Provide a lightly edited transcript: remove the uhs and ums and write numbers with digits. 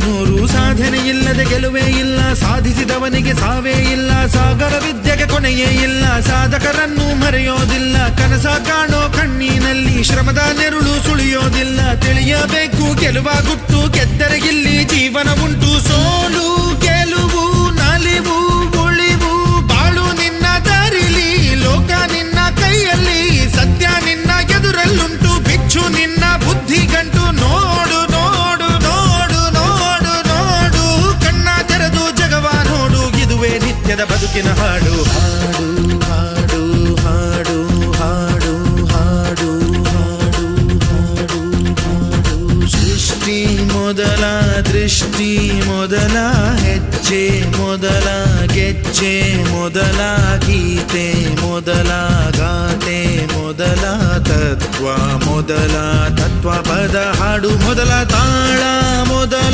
ನೂರು ಸಾಧನೆ ಇಲ್ಲದೆ ಗೆಲುವೇ ಇಲ್ಲ, ಸಾಧಿಸಿದವನಿಗೆ ಸಾವೇ ಇಲ್ಲ, ಸಾಗರ ವಿದ್ಯೆಗೆ ಕೊನೆಯೇ ಇಲ್ಲ, ಸಾಧಕರನ್ನು ಮರೆಯೋದಿಲ್ಲ, ಕನಸ ಕಾಣೋ ಕಣ್ಣಿನಲ್ಲಿ ಶ್ರಮದ ನೆರುಳು ಸುಳಿಯೋದಿಲ್ಲ, ತಿಳಿಯಬೇಕು ಗೆಲುವ ಗುಟ್ಟು, ಗೆದ್ದರೆ ಇಲ್ಲಿ ಜೀವನ ಉಂಟು, ಸೋಲು ಗೆಲುವು ನಲಿವು ಉಳಿವು ಬಾಳು ನಿನ್ನ ದಾರಿಲಿ, ಲೋಕ ನಿನ್ನ ಕೈಯಲ್ಲಿ, ಸತ್ಯ ನಿನ್ನ ಎದುರಲ್ಲುಂಟು, ಬಿಚ್ಚು ನಿನ್ನ ಬುದ್ಧಿ ಗಂಟು, ನೋಡು ನೋಡು ನೋಡು ನೋಡು ನೋಡು, ಕಣ್ಣ ತೆರೆದು ಜಗವ ನೋಡು, ಇದುವೇ ನಿತ್ಯದ ಬದುಕಿನ ಹಾಡು. ಹಾಡು ಹಾಡು ಹಾಡು ಹಾಡು ಹಾಡು ಹಾಡು ಹಾಡು ಹಾಡು. ಸೃಷ್ಟಿ ಮೊದಲ ದೃಷ್ಟಿ ಮೊದಲ ಹೆಜ್ಜೆ ಮೊದಲ ಗೆಜ್ಜೆ ಮೊದಲ ಗೀತೆ ಮೊದಲ ಗಾತೆ ಮೊದಲ ತತ್ವ ಮೊದಲ ತತ್ವ ಪದ ಹಾಡು ಮೊದಲ ತಾಳ ಮೊದಲ